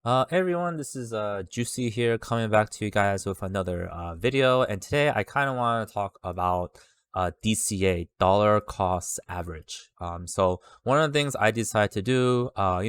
Hey everyone, this is Juicy here coming back to you guys with another video. And today I kind of want to talk about DCA, dollar cost average. So one of the things I decided to do, I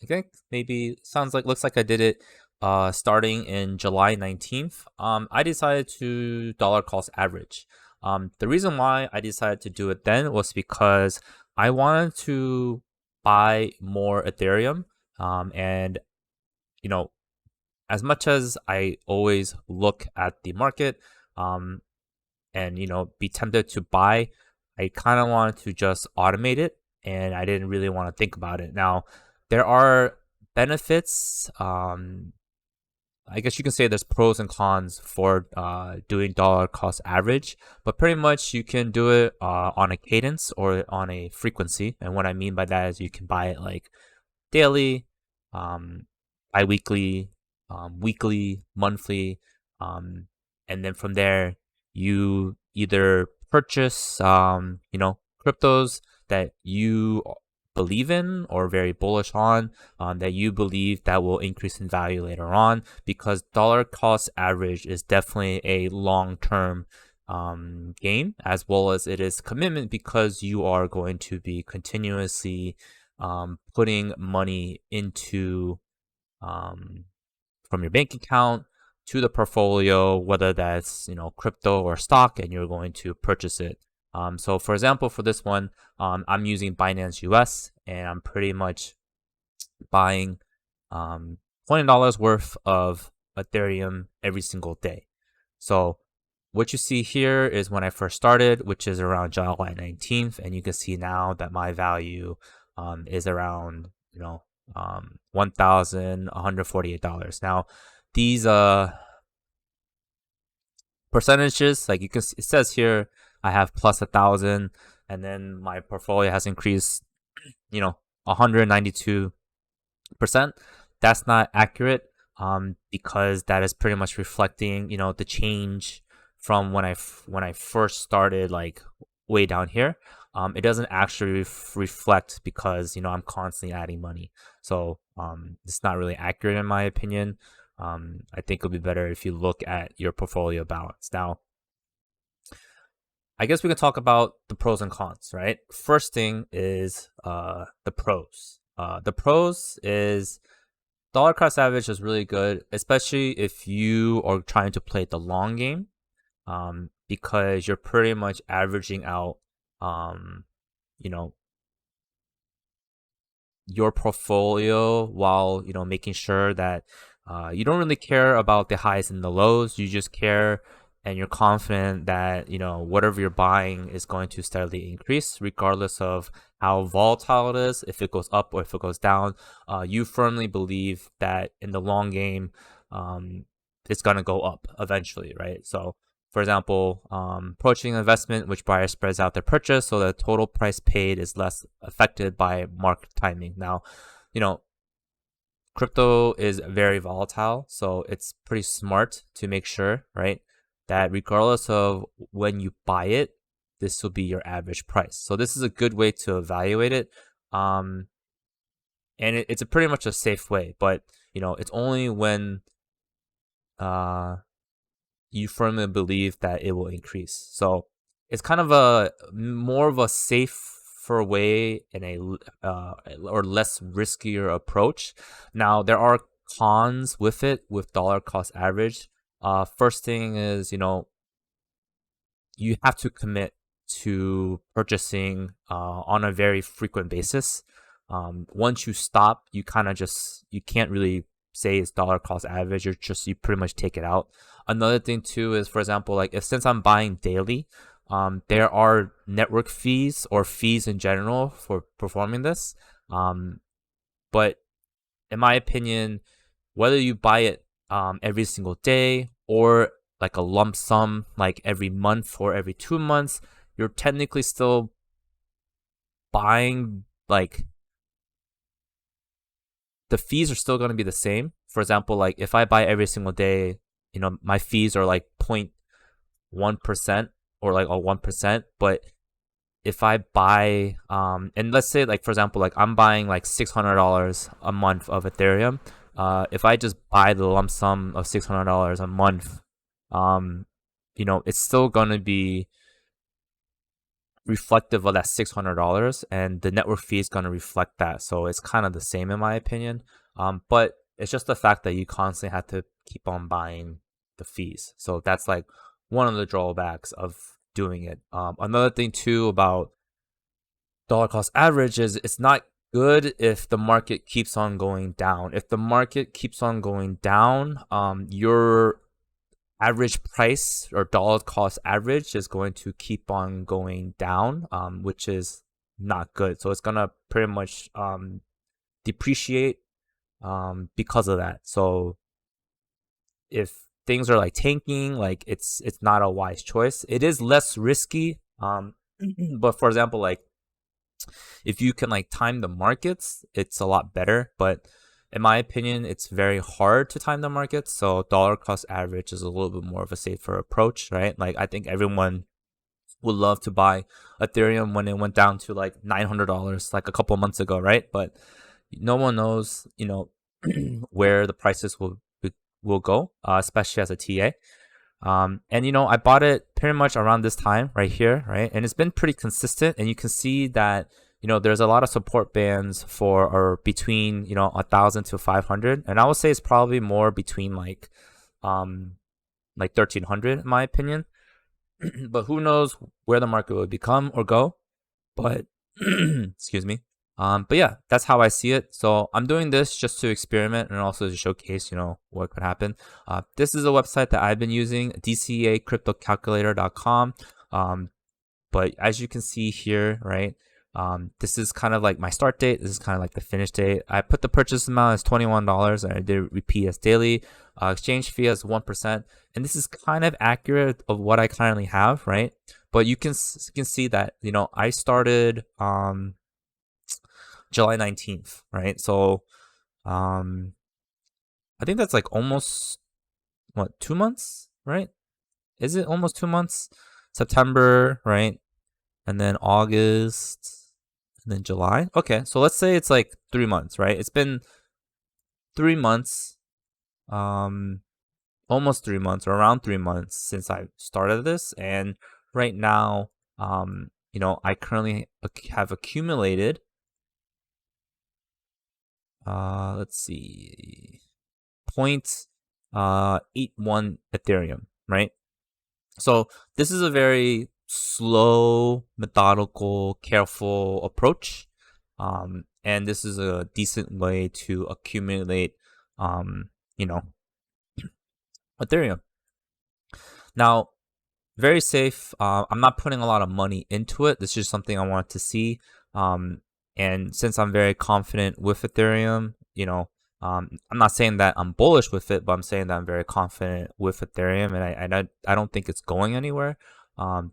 think maybe looks like I did it starting in July 19th. I decided to dollar cost average. The reason why I decided to do it then was because I wanted to buy more Ethereum. And you know, as much as I always look at the market, um, and be tempted to buy, I kind of wanted to just automate it, and I didn't really want to think about it. Now, there are benefits. I guess you can say there's pros and cons for doing dollar cost average, but pretty much you can do it on a cadence or on a frequency. And what I mean by that is you can buy it like daily, um, bi-weekly, weekly, monthly, and then from there you either purchase cryptos that you believe in or very bullish on, that you believe that will increase in value later on, because dollar cost average is definitely a long-term game, as well as it is commitment, because you are going to be continuously putting money into from your bank account to the portfolio, whether that's crypto or stock, and you're going to purchase it. So for example, for this one, I'm using Binance US, and I'm pretty much buying $20 worth of Ethereum every single day. So what you see here is when I first started, which is around July 19th, and you can see now that my value is around $1,148. Now, these percentages, like it says here, I have plus 1,000, and then my portfolio has increased 192%. That's not accurate, because that is pretty much reflecting the change from when I first started, like way down here. It doesn't actually reflect, because I'm constantly adding money, so it's not really accurate in my opinion. I think it'll be better if you look at your portfolio balance. Now, I guess we can talk about the pros and cons, right? First thing is the pros. The pros is dollar cost average is really good, especially if you are trying to play the long game, because you're pretty much averaging out your portfolio, while making sure that you don't really care about the highs and the lows. You just care, and you're confident that whatever you're buying is going to steadily increase, regardless of how volatile it is. If it goes up or if it goes down, you firmly believe that in the long game, it's going to go up eventually, right? So for example, approaching investment, which buyer spreads out their purchase, so the total price paid is less affected by market timing. Now, crypto is very volatile, so it's pretty smart to make sure, right, that regardless of when you buy it, this will be your average price. So this is a good way to evaluate it, and it's pretty much a safe way. But it's only when you firmly believe that it will increase. So it's kind of a more of a safer way and a or less riskier approach. Now, there are cons with it, with dollar cost average. First thing is, you have to commit to purchasing on a very frequent basis. Once you stop, you kind of you can't really say it's dollar cost average. You pretty much take it out. Another thing too is, for example, like since I'm buying daily, there are network fees or fees in general for performing this. But in my opinion, whether you buy it every single day or like a lump sum, like every month or every 2 months, you're technically still buying, like the fees are still going to be the same. For example, like if I buy every single day, my fees are like 0.1% or like 1%. But if I buy, and let's say, like, for example, like I'm buying like $600 a month of Ethereum, if I just buy the lump sum of $600 a month, it's still gonna be reflective of that $600, and the network fee is gonna reflect that. So it's kind of the same in my opinion. But it's just the fact that you constantly have to keep on buying the fees. So that's like one of the drawbacks of doing it. Another thing too about dollar cost average is it's not good if the market keeps on going down. If the market keeps on going down, your average price or dollar cost average is going to keep on going down, which is not good. So it's gonna pretty much depreciate because of that. So if things are like tanking, like it's not a wise choice. It is less risky, but for example, like if you can like time the markets, it's a lot better. But in my opinion, it's very hard to time the markets. So dollar cost average is a little bit more of a safer approach, right? Like I think everyone would love to buy Ethereum when it went down to like $900 like a couple of months ago, right? But no one knows, where the prices will go, especially as a TA. And I bought it pretty much around this time right here, right? And it's been pretty consistent, and you can see that there's a lot of support bands for or between 1,000 to 500, and I would say it's probably more between like 1,300 in my opinion. But who knows where the market will become or go? But excuse me. But yeah, that's how I see it. So I'm doing this just to experiment and also to showcase, what could happen. This is a website that I've been using, DCA But as you can see here, right, this is kind of like my start date. This is kind of like the finish date. I put the purchase amount as $21 and I did repeat as daily. Exchange fee as 1%. And this is kind of accurate of what I currently have, right? But you can see that, I started July 19th, right? So I think that's like almost 2 months, right? Is it almost 2 months? September, right? And then August, and then July. Okay, so let's say it's like 3 months, right? It's been 3 months, almost 3 months or around 3 months since I started this, and right now, I currently have accumulated. Let's see, 0.81 Ethereum, right? So this is a very slow, methodical, careful approach. And this is a decent way to accumulate, Ethereum. Now, very safe. I'm not putting a lot of money into it. This is just something I want to see. And since I'm very confident with Ethereum, I'm not saying that I'm bullish with it, but I'm saying that I'm very confident with Ethereum, and I don't think it's going anywhere,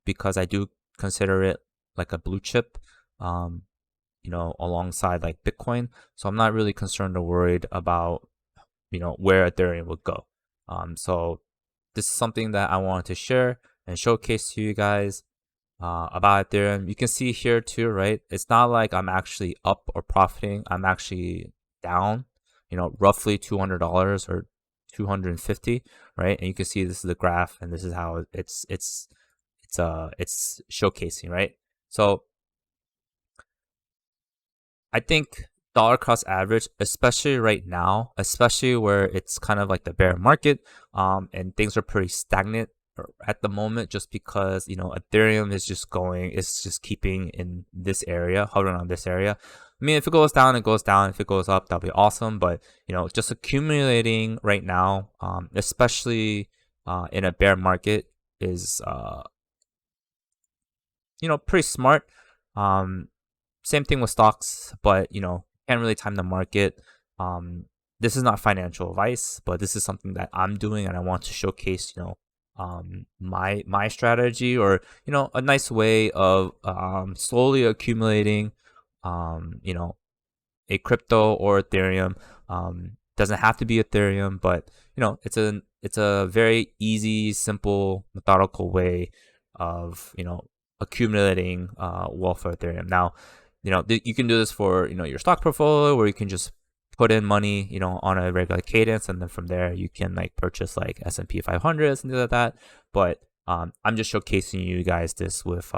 because I do consider it like a blue chip, alongside like Bitcoin. So I'm not really concerned or worried about, where Ethereum would go. So this is something that I wanted to share and showcase to you guys. About Ethereum, you can see here too, right? It's not like I'm actually up or profiting. I'm actually down, roughly $200 or 250, right? And you can see this is the graph, and this is how it's showcasing, right? So I think dollar cost average, especially right now, especially where it's kind of like the bear market, and things are pretty stagnant at the moment, just because Ethereum is just keeping in this area, hovering on this area. I mean, if it goes down, it goes down. If it goes up, that'll be awesome. But just accumulating right now, especially in a bear market, is pretty smart. Same thing with stocks, but can't really time the market. This is not financial advice, but this is something that I'm doing, and I want to showcase my strategy, or a nice way of slowly accumulating a crypto or Ethereum. Doesn't have to be Ethereum, but it's a very easy, simple, methodical way of accumulating wealth for Ethereum. Now, you can do this for your stock portfolio, or you can just put in money, on a regular cadence, and then from there you can like purchase like S&P 500 and things like that. But I'm just showcasing you guys this with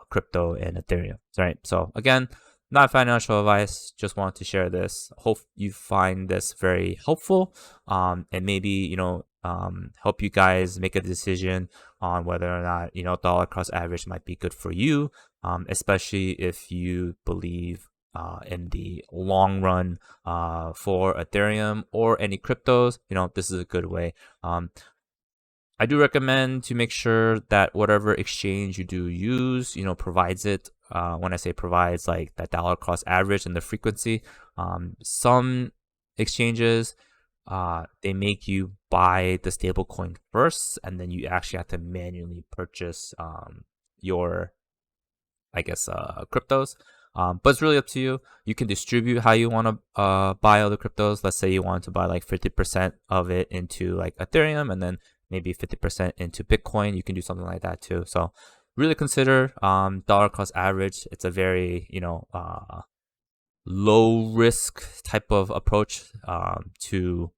crypto and Ethereum, right? So again, not financial advice, just want to share this. Hope you find this very helpful, and maybe help you guys make a decision on whether or not dollar cost average might be good for you, especially if you believe in the long run for Ethereum or any cryptos. This is a good way. I do recommend to make sure that whatever exchange you do use, provides it. When I say provides, like that dollar cost average and the frequency. Some exchanges, they make you buy the stable coin first, and then you actually have to manually purchase your, I guess, cryptos. But it's really up to you. You can distribute how you want to buy all the cryptos. Let's say you want to buy like 50% of it into like Ethereum, and then maybe 50% into Bitcoin. You can do something like that too. So really consider dollar cost average. It's a very low risk type of approach to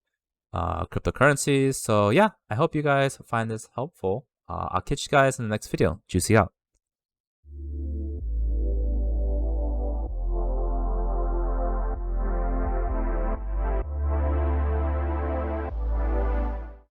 cryptocurrencies. So yeah, I hope you guys find this helpful. I'll catch you guys in the next video. Juicy out.